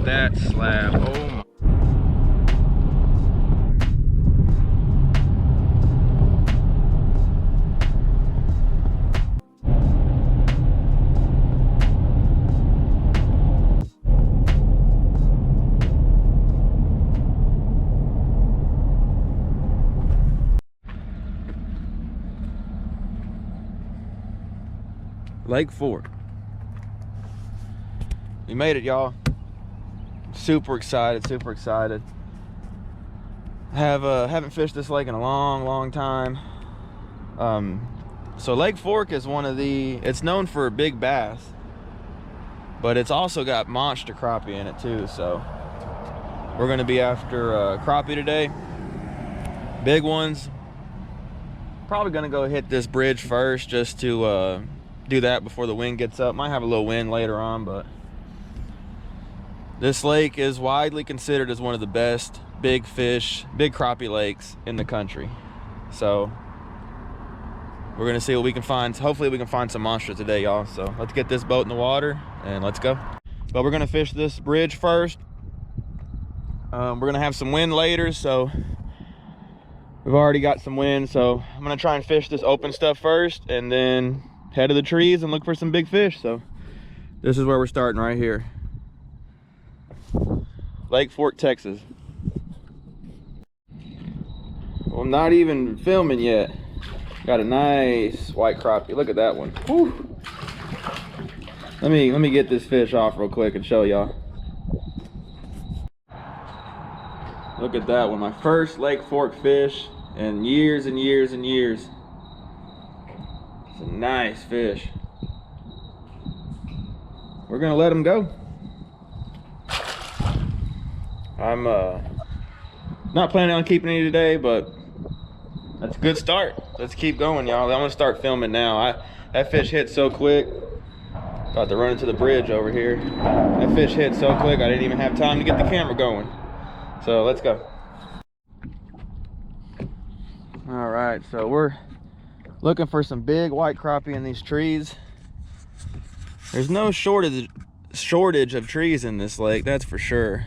that slab. Oh my. Lake Fork. We made it, y'all. Super excited, super excited. Haven't fished this lake in a long time. So Lake Fork is it's known for big bass, but it's also got monster crappie in it too. So we're gonna be after crappie today, big ones. Probably gonna go hit this bridge first just to do that before the wind gets up. Might have a little wind later on, but this lake is widely considered as one of the best big crappie lakes in the country. So we're gonna see what we can find. Hopefully we can find some monsters today, y'all. So let's get this boat in the water and let's go. But we're gonna fish this bridge first. We're gonna have some wind later, so we've already got some wind. So I'm gonna try and fish this open stuff first and then head to the trees and look for some big fish. So this is where we're starting, right here. Lake Fork, Texas. Well, I'm not even filming yet. Got a nice white crappie. Look at that one. Whew. Let me get this fish off real quick and show y'all. Look at that one. My first Lake Fork fish in years and years and years. It's a nice fish. We're gonna let him go. I'm not planning on keeping any today, but that's a good start. Let's keep going, y'all. I'm gonna start filming now. That fish hit so quick. About to run into the bridge over here. That fish hit so quick I didn't even have time to get the camera going. So let's go. All right, so we're looking for some big white crappie in these trees. There's no shortage of trees in this lake, that's for sure.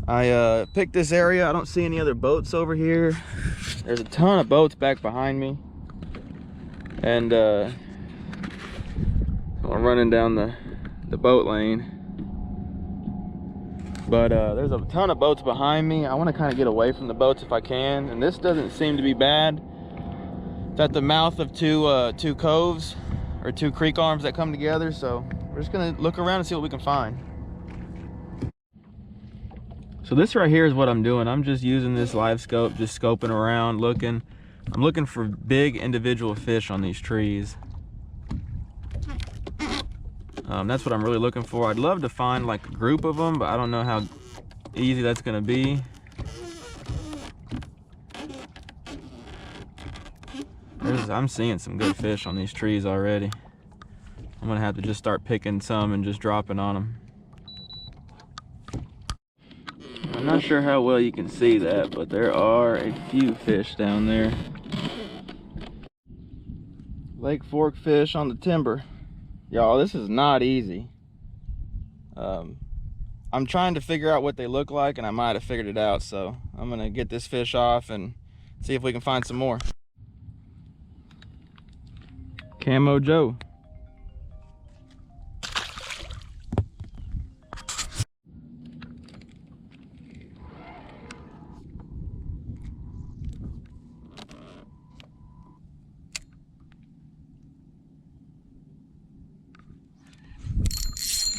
I picked this area. I don't see any other boats over here. There's a ton of boats back behind me, and I'm running down the boat lane, but there's a ton of boats behind me. I want to kind of get away from the boats if I can, and this doesn't seem to be bad. It's at the mouth of two coves or two creek arms that come together, so we're just gonna look around and see what we can find. So this right here is what I'm doing. I'm just using this live scope, just scoping around, looking. I'm looking for big individual fish on these trees. That's what I'm really looking for. I'd love to find like a group of them, but I don't know how easy that's gonna be. I'm seeing some good fish on these trees already. I'm gonna have to just start picking some and just dropping on them. I'm not sure how well you can see that, but there are a few fish down there. Lake Fork fish on the timber. Y'all, this is not easy. I'm trying to figure out what they look like, and I might have figured it out, so I'm gonna get this fish off and see if we can find some more. Camo Joe.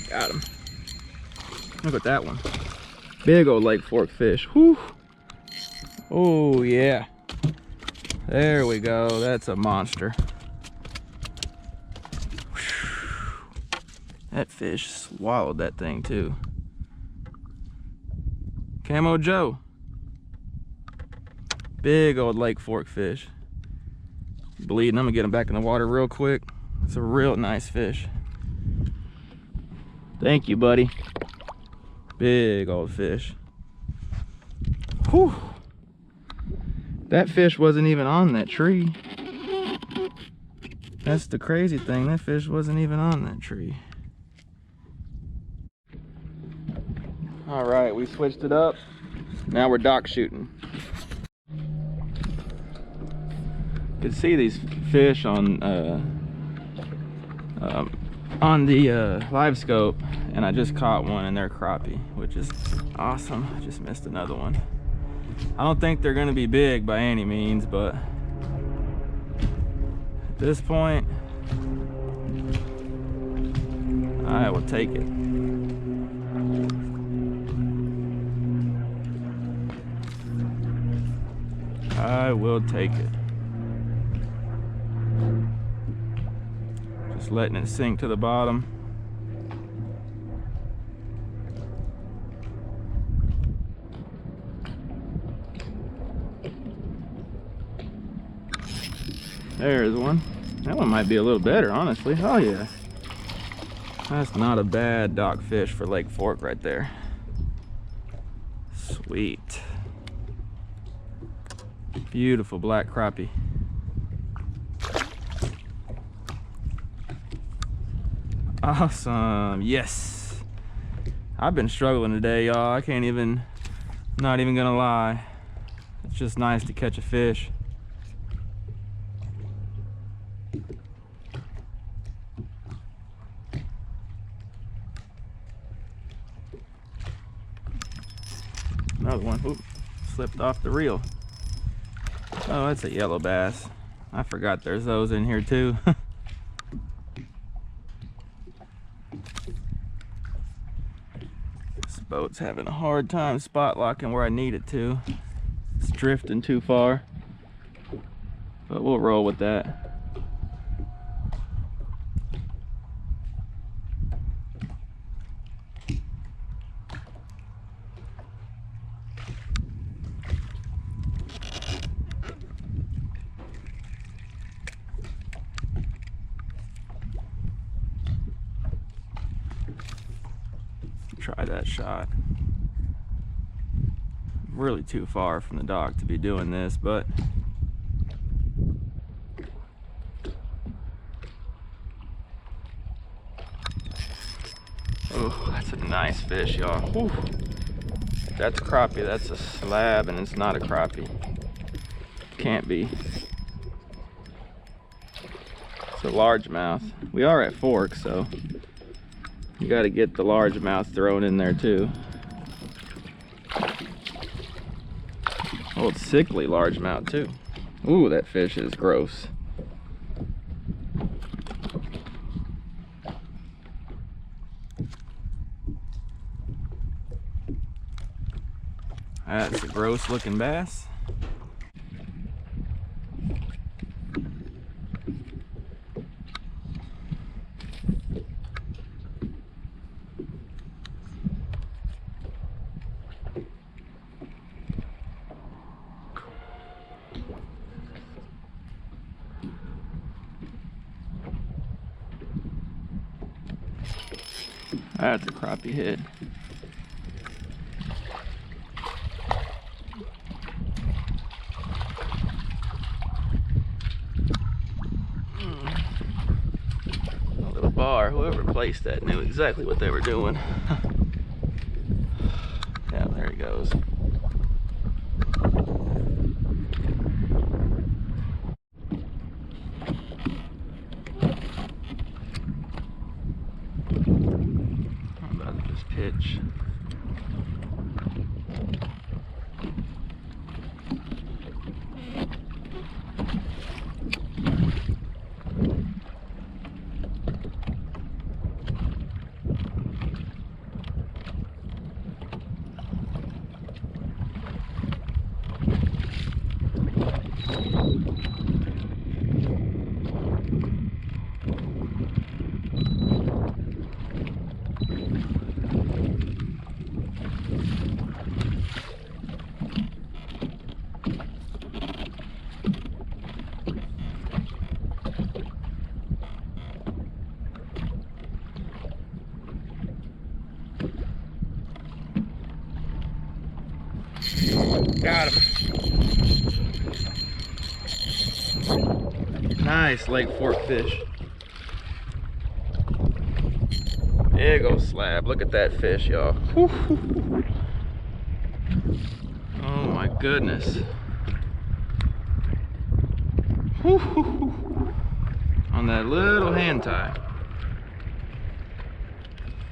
Got him. Look at that one. Big old Lake Fork fish. Whew. Oh yeah. There we go. That's a monster. That fish swallowed that thing too. Camo Joe. Big old Lake Fork fish. Bleeding. I'm gonna get him back in the water real quick. It's a real nice fish. Thank you, buddy. Big old fish. Whew. That fish wasn't even on that tree. That's the crazy thing. That fish wasn't even on that tree. All right, we switched it up. Now we're dock shooting. You can see these fish on the live scope, and I just caught one, and they're crappie, which is awesome. I just missed another one. I don't think they're gonna be big by any means, but at this point, I will take it. I will take it. Just letting it sink to the bottom. There's one. That one might be a little better, honestly. Oh yeah. That's not a bad dock fish for Lake Fork right there. Sweet. Beautiful black crappie. Awesome. Yes. I've been struggling today, y'all. I can't even, not even gonna lie. It's just nice to catch a fish. Another one. Oop, slipped off the reel. Oh, that's a yellow bass. I forgot there's those in here too. This boat's having a hard time spot locking where I need it to. It's drifting too far, but we'll roll with that. Try that shot. Really too far from the dock to be doing this, but oh, that's a nice fish, y'all. That's crappie. That's a slab, and it's not a crappie. Can't be. It's a largemouth. We are at Fork, so you got to get the largemouth thrown in there too. Oh, it's sickly largemouth too. Ooh, that fish is gross. That's a gross looking bass. That's a crappie hit. A little bar. Whoever placed that knew exactly what they were doing. Yeah, there he goes. Pitch. Got him. Nice Lake Fork fish. Big old slab. Look at that fish, y'all. Oh my goodness. On that little hand tie.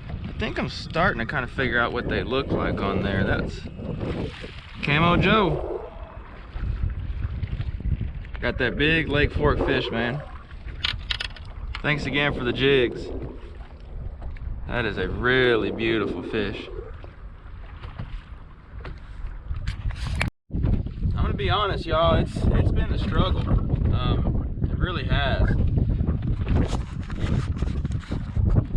I think I'm starting to kind of figure out what they look like on there. That's Camo Joe. Got that big Lake Fork fish, man. Thanks again for the jigs. That is a really beautiful fish. I'm gonna be honest, y'all. It's been a struggle. It really has.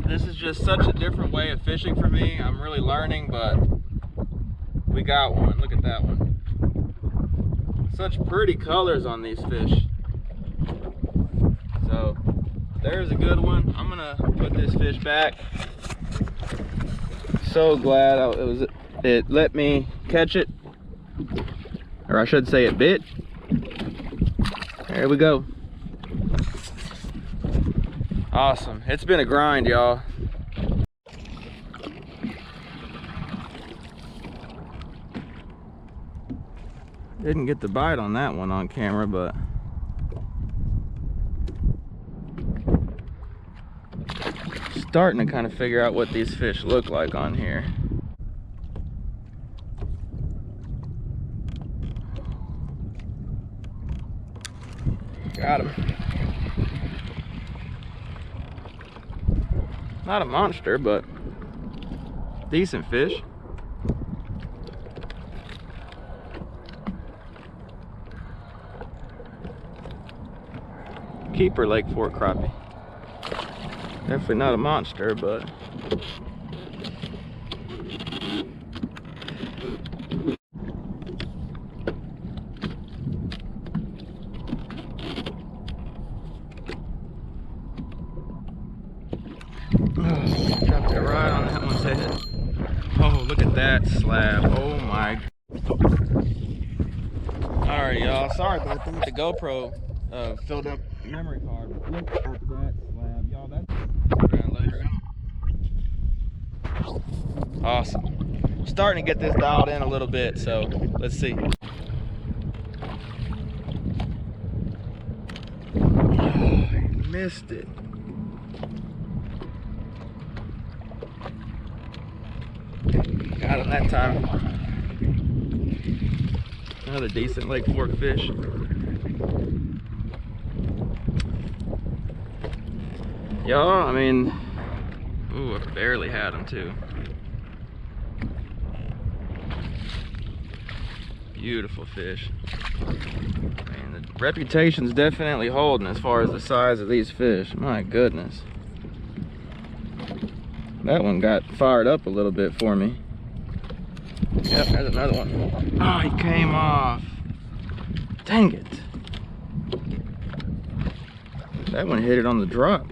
This is just such a different way of fishing for me. I'm really learning, but we got one. Look at that one. Such pretty colors on these fish. So there's a good one. I'm gonna put this fish back. So glad it let me catch it, or I should say it bit. There we go. Awesome. It's been a grind, y'all. Didn't get the bite on that one on camera, but starting to kind of figure out what these fish look like on here. Got him. Not a monster, but decent fish. Keeper Lake Fork crappie. Definitely not a monster, but dropped it right on that one's head. Oh, look at that slab. Oh my. Alright, y'all. Sorry about that. The GoPro filled up memory card. Look at that slab, y'all. That's awesome. Starting to get this dialed in a little bit, so let's see. Oh, I missed it. Got him that time. Another decent Lake Fork fish. Y'all, I mean, ooh, I barely had him too. Beautiful fish. Man, the reputation's definitely holding as far as the size of these fish. My goodness. That one got fired up a little bit for me. Yep, there's another one. Oh, he came off. Dang it. That one hit it on the drop.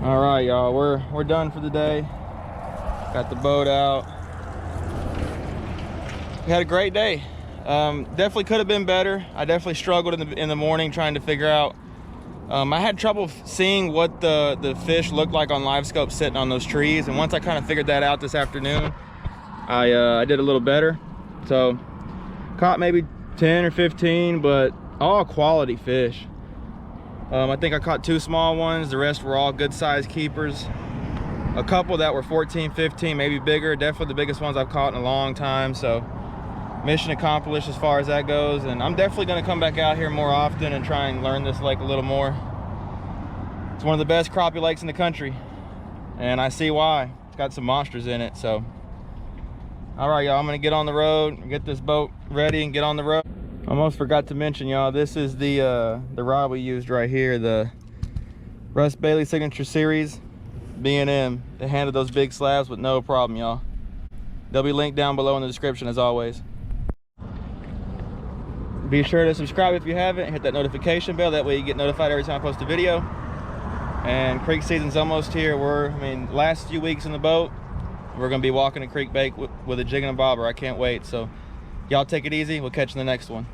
All right, y'all, we're done for the day. Got the boat out. We had a great day. Definitely could have been better. I definitely struggled in the morning trying to figure out. I had trouble seeing what the fish looked like on live scope sitting on those trees, and once I kind of figured that out this afternoon, I did a little better. So caught maybe 10 or 15, but all quality fish. I think I caught 2 small ones. The rest were all good sized keepers. A couple that were 14, 15, maybe bigger. Definitely the biggest ones I've caught in a long time. So mission accomplished as far as that goes. And I'm definitely going to come back out here more often and try and learn this lake a little more. It's one of the best crappie lakes in the country, and I see why. It's got some monsters in it. So all right, y'all, I'm going to get on the road and get this boat ready and get on the road. Almost forgot to mention, y'all, this is the rod we used right here, the Russ Bailey Signature Series B&M. They handled those big slabs with no problem, y'all. They'll be linked down below in the description as always. Be sure to subscribe if you haven't. Hit that notification bell. That way you get notified every time I post a video. And creek season's almost here. Last few weeks in the boat, we're gonna be walking a creek bait with a jig and a bobber. I can't wait. So y'all take it easy. We'll catch you in the next one.